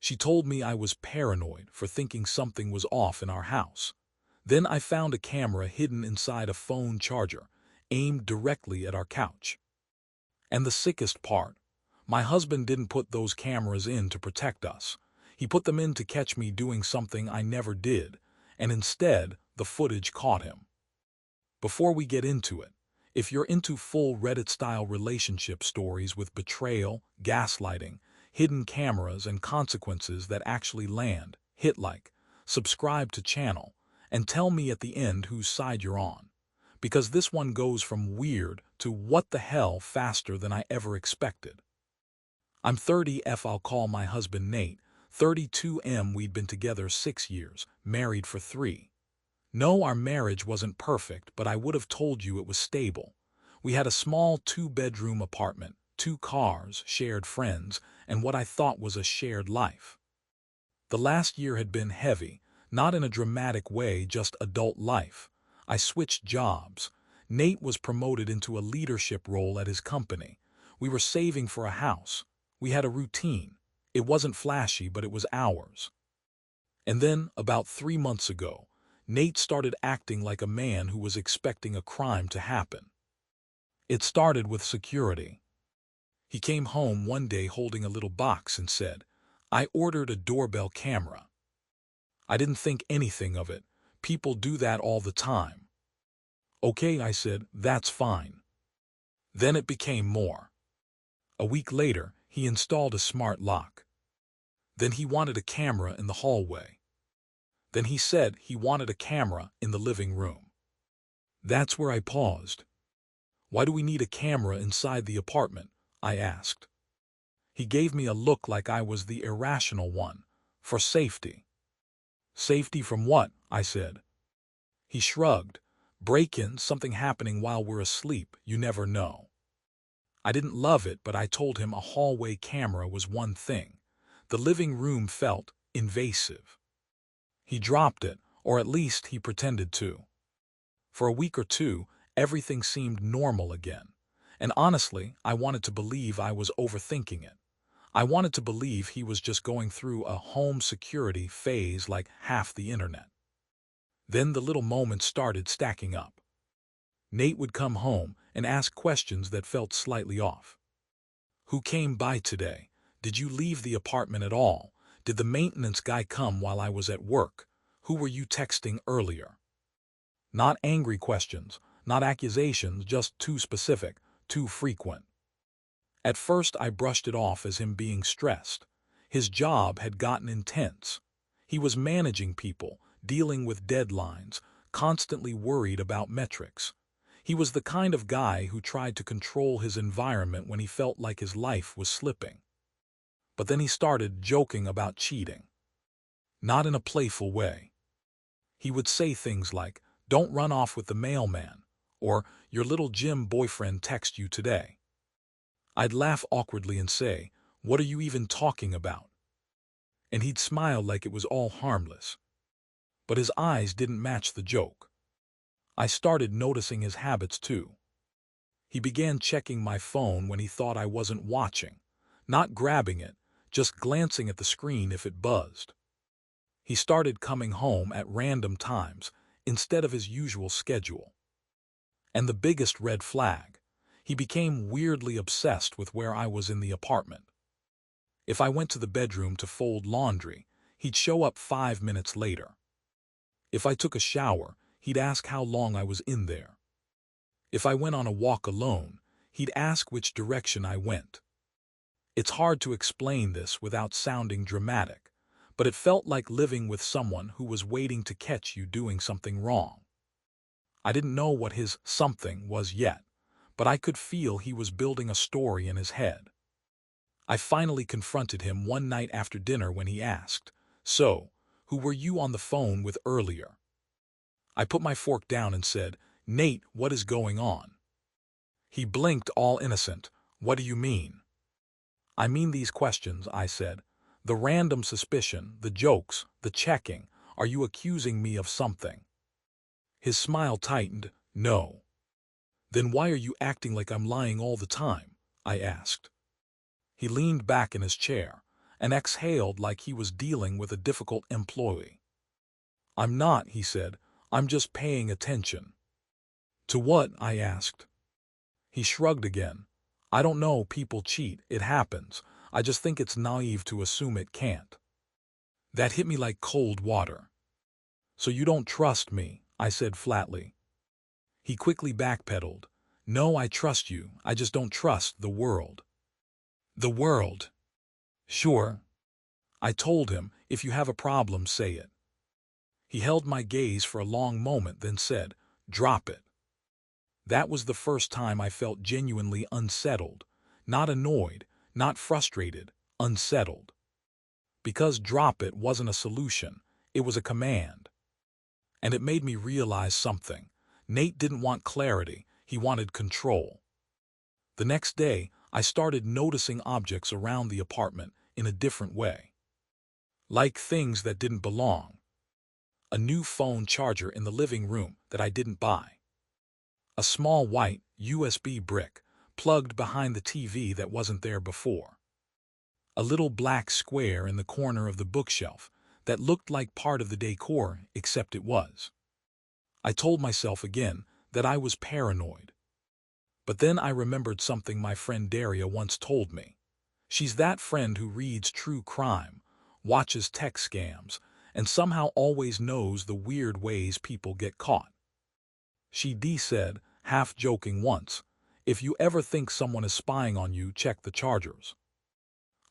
She told me I was paranoid for thinking something was off in our house. Then I found a camera hidden inside a phone charger, aimed directly at our couch. And the sickest part, my husband didn't put those cameras in to protect us. He put them in to catch me doing something I never did, and instead, the footage caught him. Before we get into it, if you're into full Reddit-style relationship stories with betrayal, gaslighting, hidden cameras, and consequences that actually land, hit like, subscribe to channel, and tell me at the end whose side you're on. Because this one goes from weird to what the hell faster than I ever expected. I'm 30F, I'll call my husband Nate, 32M, we'd been together 6 years, married for 3. No, our marriage wasn't perfect, but I would have told you it was stable. We had a small 2-bedroom apartment, 2 cars, shared friends, and what I thought was a shared life. The last year had been heavy, not in a dramatic way, just adult life. I switched jobs. Nate was promoted into a leadership role at his company. We were saving for a house. We had a routine. It wasn't flashy, but it was ours. And then, about 3 months ago, Nate started acting like a man who was expecting a crime to happen. It started with security. He came home one day holding a little box and said, "I ordered a doorbell camera." I didn't think anything of it. People do that all the time. "Okay," I said, "that's fine." Then it became more. A week later, he installed a smart lock. Then he wanted a camera in the hallway. Then he said he wanted a camera in the living room. That's where I paused. "Why do we need a camera inside the apartment?" I asked. He gave me a look like I was the irrational one. "For safety." "Safety from what?" I said. He shrugged. "Break-in, something happening while we're asleep, you never know." I didn't love it, but I told him a hallway camera was one thing. The living room felt invasive. He dropped it, or at least he pretended to. For a week or two, everything seemed normal again. And honestly, I wanted to believe I was overthinking it. I wanted to believe he was just going through a home security phase like half the internet. Then the little moments started stacking up. Nate would come home and ask questions that felt slightly off. "Who came by today? Did you leave the apartment at all? Did the maintenance guy come while I was at work? Who were you texting earlier?" Not angry questions, not accusations, just too specific, too frequent. At first I brushed it off as him being stressed. His job had gotten intense. He was managing people, dealing with deadlines, constantly worried about metrics. He was the kind of guy who tried to control his environment when he felt like his life was slipping. But then he started joking about cheating. Not in a playful way. He would say things like, "Don't run off with the mailman," or "Your little gym boyfriend texted you today." I'd laugh awkwardly and say, "What are you even talking about?" And he'd smile like it was all harmless. But his eyes didn't match the joke. I started noticing his habits too. He began checking my phone when he thought I wasn't watching, not grabbing it, just glancing at the screen if it buzzed. He started coming home at random times instead of his usual schedule. And the biggest red flag, he became weirdly obsessed with where I was in the apartment. If I went to the bedroom to fold laundry, he'd show up 5 minutes later. If I took a shower, he'd ask how long I was in there. If I went on a walk alone, he'd ask which direction I went. It's hard to explain this without sounding dramatic, but it felt like living with someone who was waiting to catch you doing something wrong. I didn't know what his something was yet, but I could feel he was building a story in his head. I finally confronted him one night after dinner when he asked, "So, who were you on the phone with earlier?" I put my fork down and said, "Nate, what is going on?" He blinked, all innocent. "What do you mean?" "I mean these questions," I said. "The random suspicion, the jokes, the checking. Are you accusing me of something?" His smile tightened. "No." "Then why are you acting like I'm lying all the time?" I asked. He leaned back in his chair, and exhaled like he was dealing with a difficult employee. "I'm not," he said. "I'm just paying attention." "To what?" I asked. He shrugged again. "I don't know, people cheat, it happens. I just think it's naive to assume it can't." That hit me like cold water. "So you don't trust me," I said flatly. He quickly backpedaled. "No, I trust you, I just don't trust the world." "The world?" "Sure." I told him, "If you have a problem, say it." He held my gaze for a long moment, then said, "Drop it." That was the first time I felt genuinely unsettled. Not annoyed, not frustrated, unsettled. Because drop it wasn't a solution, it was a command. And it made me realize something. Nate didn't want clarity, he wanted control. The next day, I started noticing objects around the apartment in a different way. Like things that didn't belong. A new phone charger in the living room that I didn't buy. A small white USB brick plugged behind the TV that wasn't there before. A little black square in the corner of the bookshelf that looked like part of the decor, except it was. I told myself again that I was paranoid. But then I remembered something my friend Daria once told me. She's that friend who reads true crime, watches tech scams, and somehow always knows the weird ways people get caught. She said, half joking once, "If you ever think someone is spying on you, check the chargers."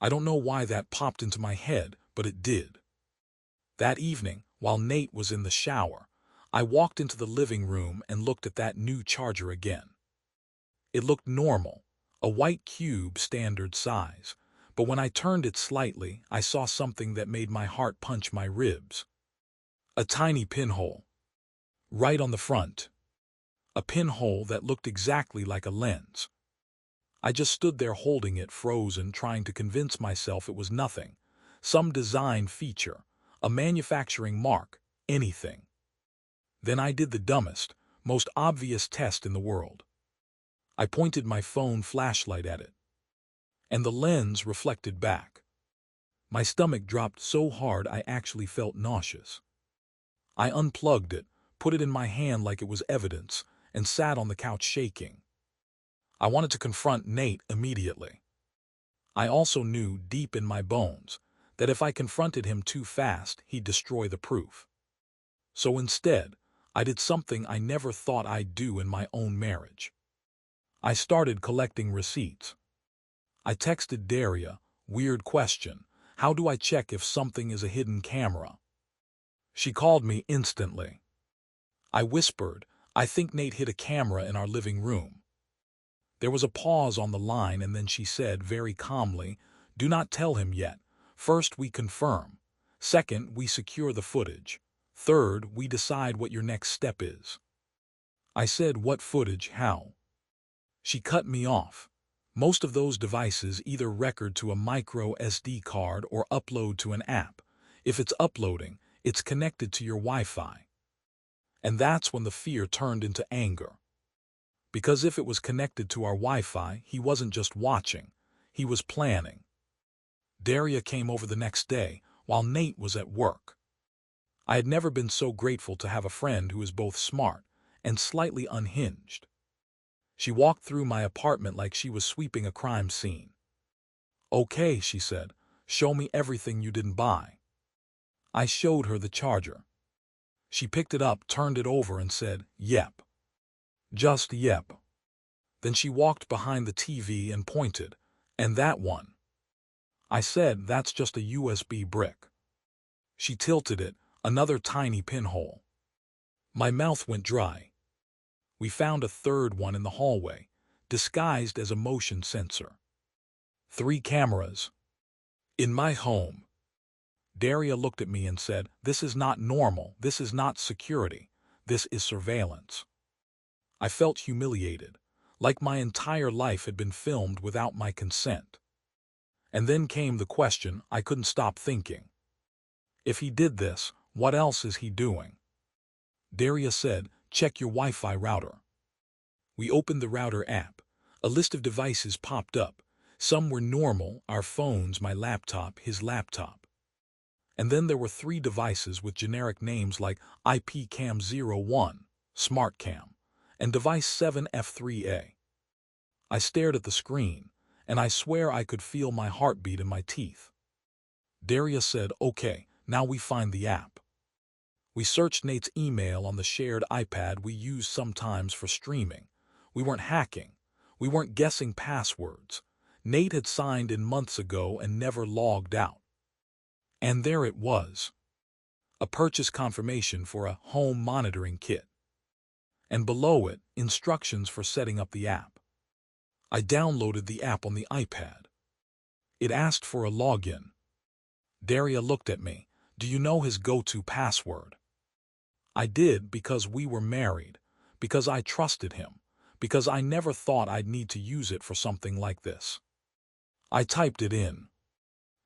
I don't know why that popped into my head, but it did. That evening, while Nate was in the shower, I walked into the living room and looked at that new charger again. It looked normal, a white cube standard size, but when I turned it slightly, I saw something that made my heart punch my ribs. A tiny pinhole. Right on the front. A pinhole that looked exactly like a lens. I just stood there holding it frozen, trying to convince myself it was nothing. Some design feature, a manufacturing mark, anything. Then I did the dumbest, most obvious test in the world. I pointed my phone flashlight at it. And the lens reflected back. My stomach dropped so hard I actually felt nauseous. I unplugged it, put it in my hand like it was evidence, and sat on the couch shaking. I wanted to confront Nate immediately. I also knew deep in my bones that if I confronted him too fast, he'd destroy the proof. So instead, I did something I never thought I'd do in my own marriage. I started collecting receipts. I texted Daria, "Weird question. How do I check if something is a hidden camera?" She called me instantly. I whispered, "I think Nate hid a camera in our living room." There was a pause on the line, and then she said very calmly, "Do not tell him yet. First, we confirm. Second, we secure the footage. Third, we decide what your next step is." I said, "What footage? How?" She cut me off. "Most of those devices either record to a micro SD card or upload to an app. If it's uploading, it's connected to your Wi-Fi." And that's when the fear turned into anger. Because if it was connected to our Wi-Fi, he wasn't just watching, he was planning. Daria came over the next day, while Nate was at work. I had never been so grateful to have a friend who is both smart and slightly unhinged. She walked through my apartment like she was sweeping a crime scene. "Okay," she said, "show me everything you didn't buy." I showed her the charger. She picked it up, turned it over, and said, "Yep. Just yep." Then she walked behind the TV and pointed, "And that one?" I said, "That's just a USB brick." She tilted it, another tiny pinhole. My mouth went dry. We found a third one in the hallway, disguised as a motion sensor. 3 cameras. In my home. Daria looked at me and said, "This is not normal, this is not security, this is surveillance." I felt humiliated, like my entire life had been filmed without my consent. And then came the question I couldn't stop thinking. If he did this, what else is he doing? Daria said, "Check your Wi-Fi router." We opened the router app. A list of devices popped up. Some were normal, our phones, my laptop, his laptop. And then there were 3 devices with generic names like IPCam01, SmartCam, and Device 7F3A. I stared at the screen, and I swear I could feel my heartbeat in my teeth. Daria said, "Okay, now we find the app." We searched Nate's email on the shared iPad we use sometimes for streaming. We weren't hacking. We weren't guessing passwords. Nate had signed in months ago and never logged out. And there it was. A purchase confirmation for a home monitoring kit. And below it, instructions for setting up the app. I downloaded the app on the iPad. It asked for a login. Daria looked at me. "Do you know his go-to password?" I did, because we were married, because I trusted him, because I never thought I'd need to use it for something like this. I typed it in.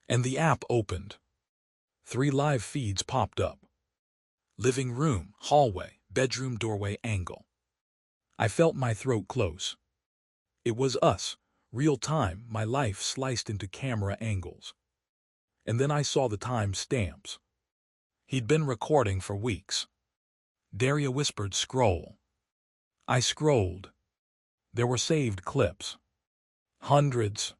And the app opened. 3 live feeds popped up. Living room, hallway, bedroom doorway angle. I felt my throat close. It was us, real time, my life sliced into camera angles. And then I saw the time stamps. He'd been recording for weeks. Daria whispered, "Scroll." I scrolled. There were saved clips. Hundreds.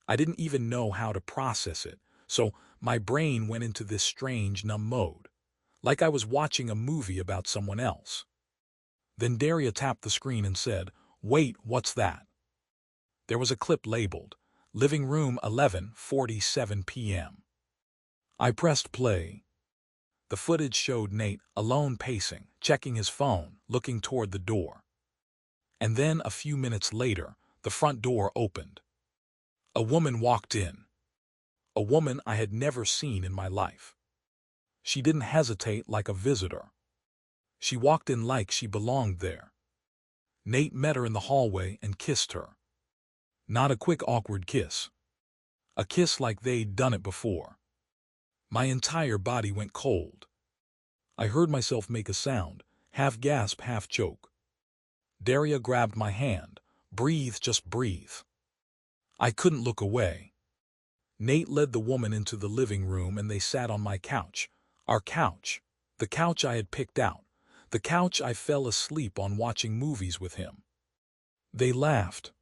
I didn't even know how to process it, so my brain went into this strange, numb mode, like I was watching a movie about someone else. Then Daria tapped the screen and said, "Wait, what's that?" There was a clip labeled, "Living Room 11:47 p.m." I pressed play. The footage showed Nate alone pacing, checking his phone, looking toward the door. And then, a few minutes later, the front door opened. A woman walked in. A woman I had never seen in my life. She didn't hesitate like a visitor. She walked in like she belonged there. Nate met her in the hallway and kissed her. Not a quick, awkward kiss. A kiss like they'd done it before. My entire body went cold. I heard myself make a sound, half gasp, half choke. Daria grabbed my hand. "Breathe, just breathe." I couldn't look away. Nate led the woman into the living room and they sat on my couch. Our couch. The couch I had picked out. The couch I fell asleep on watching movies with him. They laughed.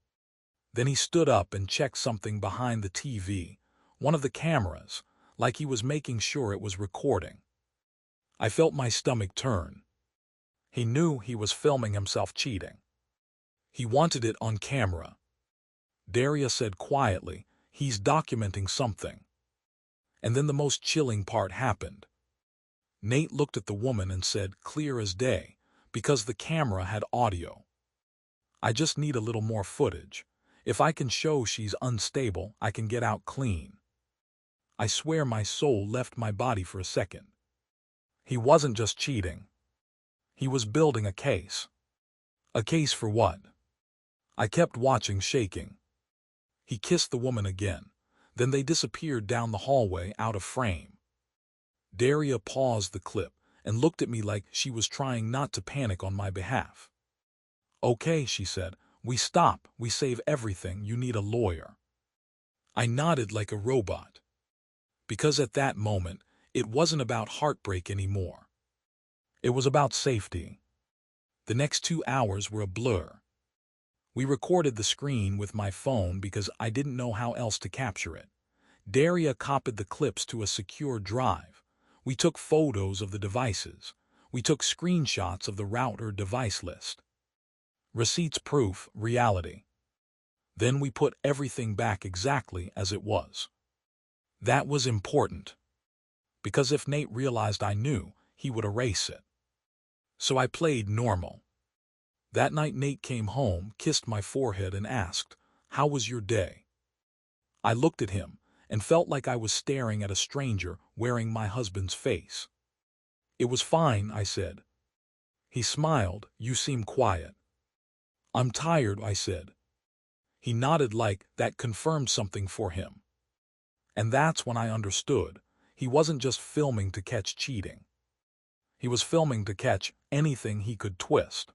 Then he stood up and checked something behind the TV, one of the cameras, like he was making sure it was recording. I felt my stomach turn. He knew he was filming himself cheating. He wanted it on camera. Daria said quietly, "He's documenting something." And then the most chilling part happened. Nate looked at the woman and said, clear as day, because the camera had audio, "I just need a little more footage. If I can show she's unstable, I can get out clean." I swear my soul left my body for a second. He wasn't just cheating. He was building a case. A case for what? I kept watching, shaking. He kissed the woman again. Then they disappeared down the hallway, out of frame. Daria paused the clip and looked at me like she was trying not to panic on my behalf. "Okay," she said. "We stop. We save everything. You need a lawyer." I nodded like a robot. Because at that moment, it wasn't about heartbreak anymore. It was about safety. The next 2 hours were a blur. We recorded the screen with my phone because I didn't know how else to capture it. Daria copied the clips to a secure drive. We took photos of the devices. We took screenshots of the router device list. Receipts, proof, reality. Then we put everything back exactly as it was. That was important. Because if Nate realized I knew, he would erase it. So I played normal. That night Nate came home, kissed my forehead and asked, "How was your day?" I looked at him and felt like I was staring at a stranger wearing my husband's face. "It was fine," I said. He smiled. "You seem quiet." "I'm tired," I said. He nodded like that confirmed something for him. And that's when I understood. He wasn't just filming to catch cheating. He was filming to catch anything he could twist.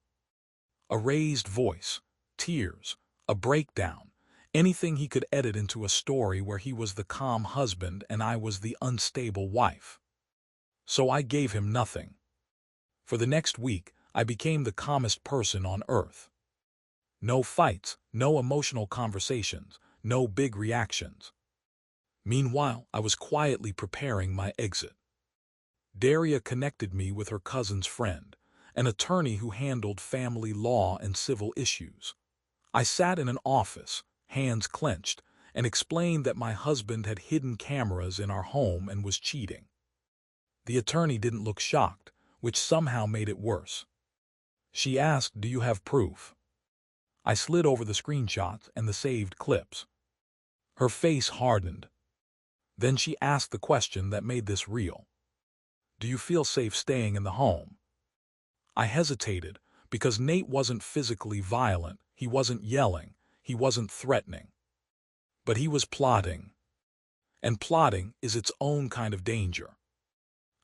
A raised voice, tears, a breakdown, Anything he could edit into a story where he was the calm husband and I was the unstable wife. So I gave him nothing. For the next week, I became the calmest person on earth. No fights, no emotional conversations, no big reactions. Meanwhile, I was quietly preparing my exit. Daria connected me with her cousin's friend, an attorney who handled family law and civil issues. I sat in an office, hands clenched, and explained that my husband had hidden cameras in our home and was cheating. The attorney didn't look shocked, which somehow made it worse. She asked, "Do you have proof?" I slid over the screenshots and the saved clips. Her face hardened. Then she asked the question that made this real. "Do you feel safe staying in the home?" I hesitated, because Nate wasn't physically violent, he wasn't yelling, he wasn't threatening. But he was plotting. And plotting is its own kind of danger.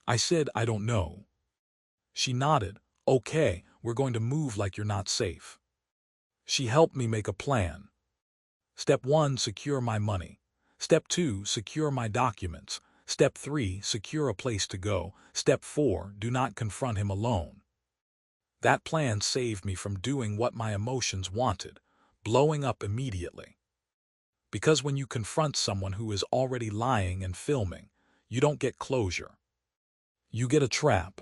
I said, "I don't know." She nodded. "Okay, we're going to move like you're not safe." She helped me make a plan. Step 1, secure my money. Step 2, secure my documents. Step 3, secure a place to go. Step 4, do not confront him alone. That plan saved me from doing what my emotions wanted, blowing up immediately. Because when you confront someone who is already lying and filming, you don't get closure. You get a trap.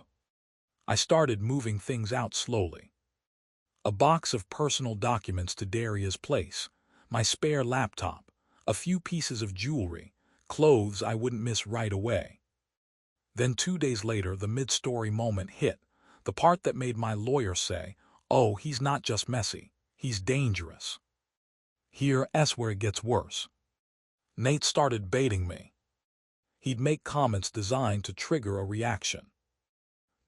I started moving things out slowly. A box of personal documents to Daria's place, my spare laptop, a few pieces of jewelry, clothes I wouldn't miss right away. Then 2 days later, the mid-story moment hit, the part that made my lawyer say, "Oh, he's not just messy, he's dangerous." Here's where it gets worse. Nate started baiting me. He'd make comments designed to trigger a reaction.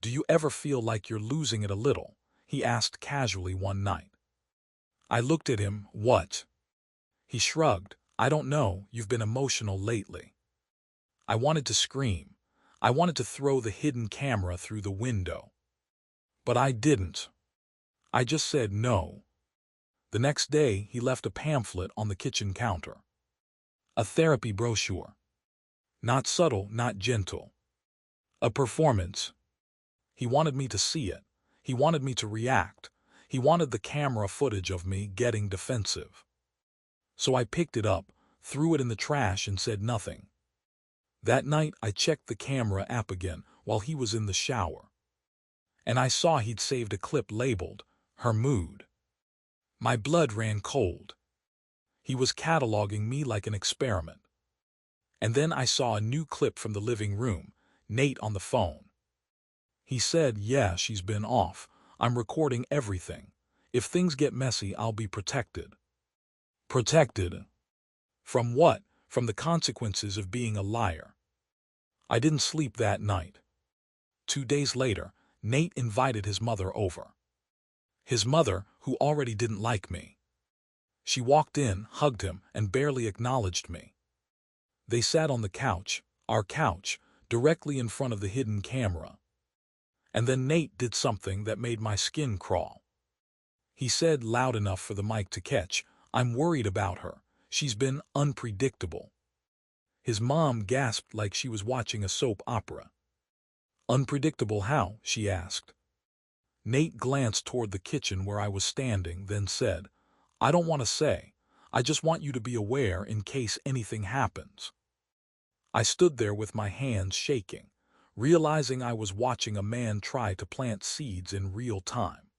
"Do you ever feel like you're losing it a little?" he asked casually one night. I looked at him. "What?" He shrugged. "I don't know, you've been emotional lately." I wanted to scream. I wanted to throw the hidden camera through the window. But I didn't. I just said no. The next day, he left a pamphlet on the kitchen counter. A therapy brochure. Not subtle, not gentle. A performance. He wanted me to see it. He wanted me to react. He wanted the camera footage of me getting defensive. So I picked it up, threw it in the trash, and said nothing. That night, I checked the camera app again while he was in the shower. And I saw he'd saved a clip labeled, "Her Mood." My blood ran cold. He was cataloging me like an experiment. And then I saw a new clip from the living room, Nate on the phone. He said, "Yeah, she's been off. I'm recording everything. If things get messy, I'll be protected." Protected? From what? From the consequences of being a liar. I didn't sleep that night. 2 days later, Nate invited his mother over. His mother, who already didn't like me. She walked in, hugged him, and barely acknowledged me. They sat on the couch, our couch, directly in front of the hidden camera. And then Nate did something that made my skin crawl. He said loud enough for the mic to catch, "I'm worried about her. She's been unpredictable." His mom gasped like she was watching a soap opera. "Unpredictable how?" she asked. Nate glanced toward the kitchen where I was standing, then said, "I don't want to say. I just want you to be aware in case anything happens." I stood there with my hands shaking, realizing I was watching a man try to plant seeds in real time.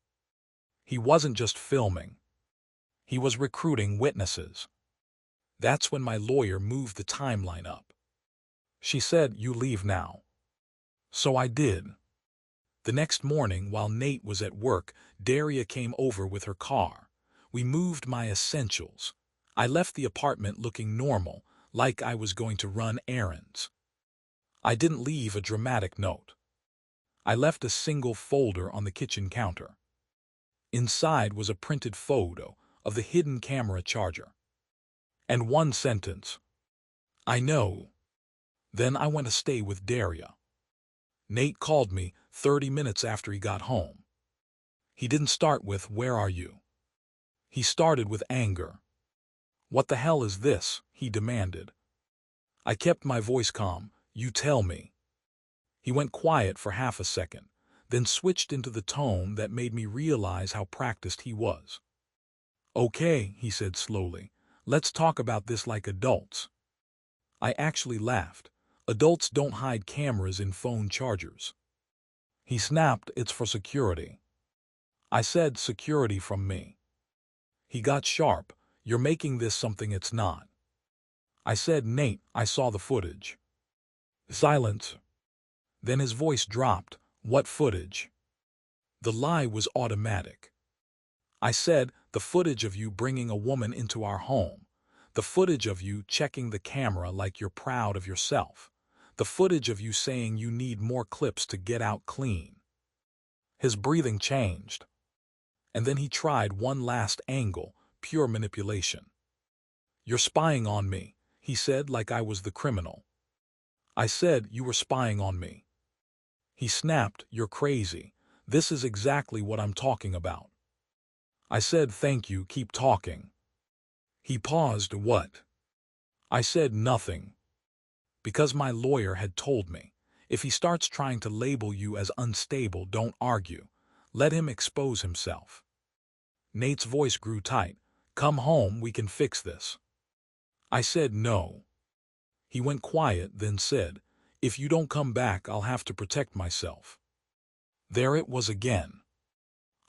He wasn't just filming. He was recruiting witnesses. That's when my lawyer moved the timeline up. She said, "You leave now." So I did. The next morning, while Nate was at work, Daria came over with her car. We moved my essentials. I left the apartment looking normal, like I was going to run errands. I didn't leave a dramatic note. I left a single folder on the kitchen counter. Inside was a printed photo of the hidden camera charger. And one sentence. "I know." Then I went to stay with Daria. Nate called me 30 minutes after he got home. He didn't start with, "Where are you?" He started with anger. "What the hell is this?" he demanded. I kept my voice calm. "You tell me." He went quiet for half a second, then switched into the tone that made me realize how practiced he was. "Okay," he said slowly, "let's talk about this like adults." I actually laughed. Adults don't hide cameras in phone chargers. He snapped, "It's for security." I said, "Security from me." He got sharp. "You're making this something it's not." I said, "Nate, I saw the footage." Silence. Then his voice dropped. "What footage?" The lie was automatic. I said, "The footage of you bringing a woman into our home. The footage of you checking the camera like you're proud of yourself. The footage of you saying you need more clips to get out clean." His breathing changed. And then he tried one last angle, pure manipulation. "You're spying on me," he said, like I was the criminal. I said, "You were spying on me." He snapped, "You're crazy. This is exactly what I'm talking about." I said, "Thank you, keep talking." He paused. "What?" I said, "Nothing." Because my lawyer had told me, if he starts trying to label you as unstable, don't argue. Let him expose himself. Nate's voice grew tight. "Come home, we can fix this." I said, "No." He went quiet, then said, "If you don't come back, I'll have to protect myself." There it was again.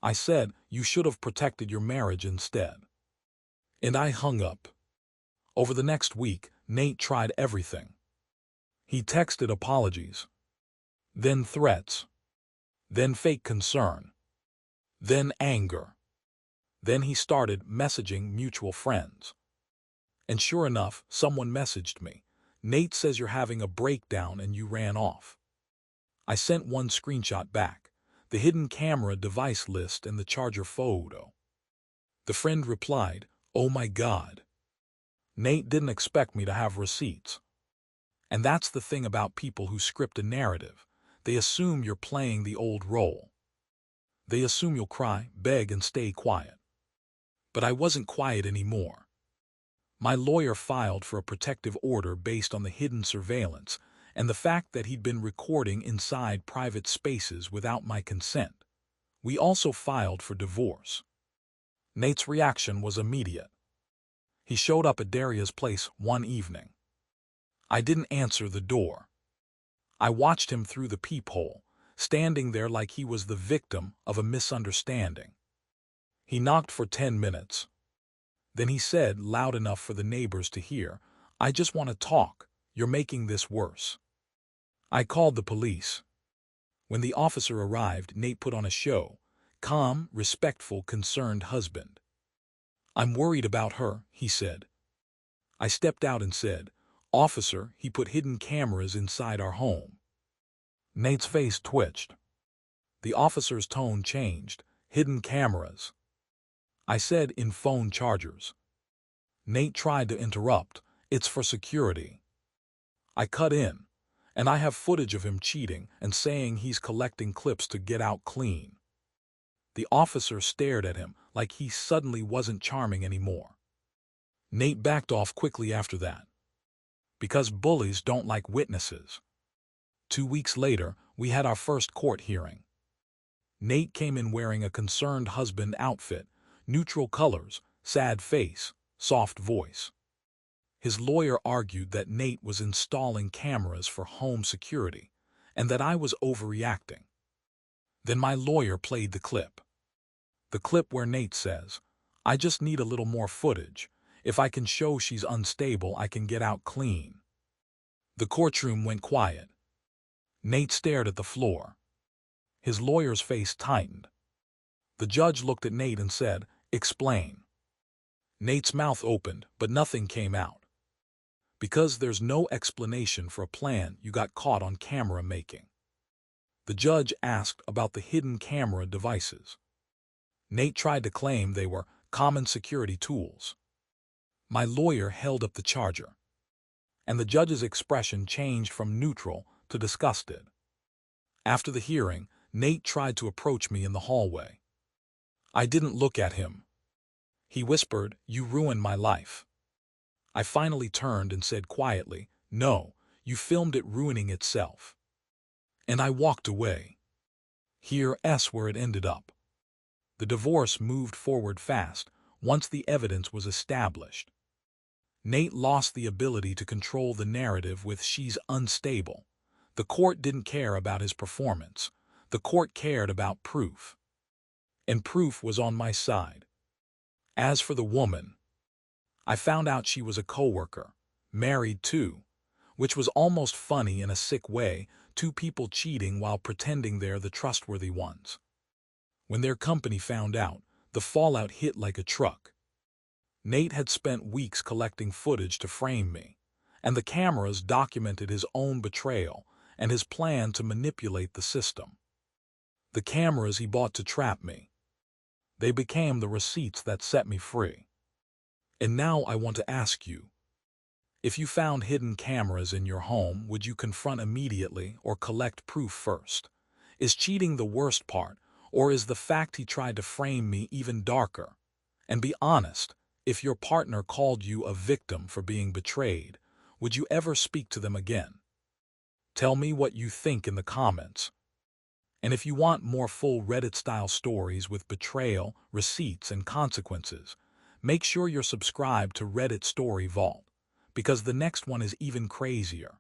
I said, "You should have protected your marriage instead." And I hung up. Over the next week, Nate tried everything. He texted apologies, then threats, then fake concern, then anger. Then he started messaging mutual friends. And sure enough, someone messaged me. "Nate says you're having a breakdown and you ran off." I sent one screenshot back, the hidden camera device list and the charger photo. The friend replied, "Oh my God. Nate didn't expect me to have receipts." And that's the thing about people who script a narrative. They assume you're playing the old role. They assume you'll cry, beg, and stay quiet. But I wasn't quiet anymore. My lawyer filed for a protective order based on the hidden surveillance and the fact that he'd been recording inside private spaces without my consent. We also filed for divorce. Nate's reaction was immediate. He showed up at Daria's place one evening. I didn't answer the door. I watched him through the peephole, standing there like he was the victim of a misunderstanding. He knocked for 10 minutes. Then he said, loud enough for the neighbors to hear, "I just want to talk. You're making this worse." I called the police. When the officer arrived, Nate put on a show. Calm, respectful, concerned husband. "I'm worried about her," he said. I stepped out and said, "Officer, he put hidden cameras inside our home." Nate's face twitched. The officer's tone changed. "Hidden cameras." I said, "In phone chargers." Nate tried to interrupt. "It's for security." I cut in, and I have footage of him cheating and saying he's collecting clips to get out clean. The officer stared at him like he suddenly wasn't charming anymore. Nate backed off quickly after that. Because bullies don't like witnesses. 2 weeks later, we had our first court hearing. Nate came in wearing a concerned husband outfit, neutral colors, sad face, soft voice. His lawyer argued that Nate was installing cameras for home security and that I was overreacting. Then my lawyer played the clip. The clip where Nate says, "I just need a little more footage. If I can show she's unstable, I can get out clean." The courtroom went quiet. Nate stared at the floor. His lawyer's face tightened. The judge looked at Nate and said, "Explain." Nate's mouth opened, but nothing came out. Because there's no explanation for a plan you got caught on camera making. The judge asked about the hidden camera devices. Nate tried to claim they were common security tools. My lawyer held up the charger. And the judge's expression changed from neutral to disgusted. After the hearing, Nate tried to approach me in the hallway. I didn't look at him. He whispered, "You ruined my life." I finally turned and said quietly, "No, you filmed it ruining itself." And I walked away. Here's where it ended up. The divorce moved forward fast once the evidence was established. Nate lost the ability to control the narrative with "she's unstable." The court didn't care about his performance. The court cared about proof. And proof was on my side. As for the woman, I found out she was a coworker, married too, which was almost funny in a sick way, two people cheating while pretending they're the trustworthy ones. When their company found out, the fallout hit like a truck. Nate had spent weeks collecting footage to frame me, and the cameras documented his own betrayal and his plan to manipulate the system. The cameras he bought to trap me. They became the receipts that set me free. And now I want to ask you, if you found hidden cameras in your home, would you confront immediately or collect proof first? Is cheating the worst part, or is the fact he tried to frame me even darker? And be honest, if your partner called you a victim for being betrayed, would you ever speak to them again? Tell me what you think in the comments. And if you want more full Reddit-style stories with betrayal, receipts, and consequences, make sure you're subscribed to Reddit Story Vault, because the next one is even crazier.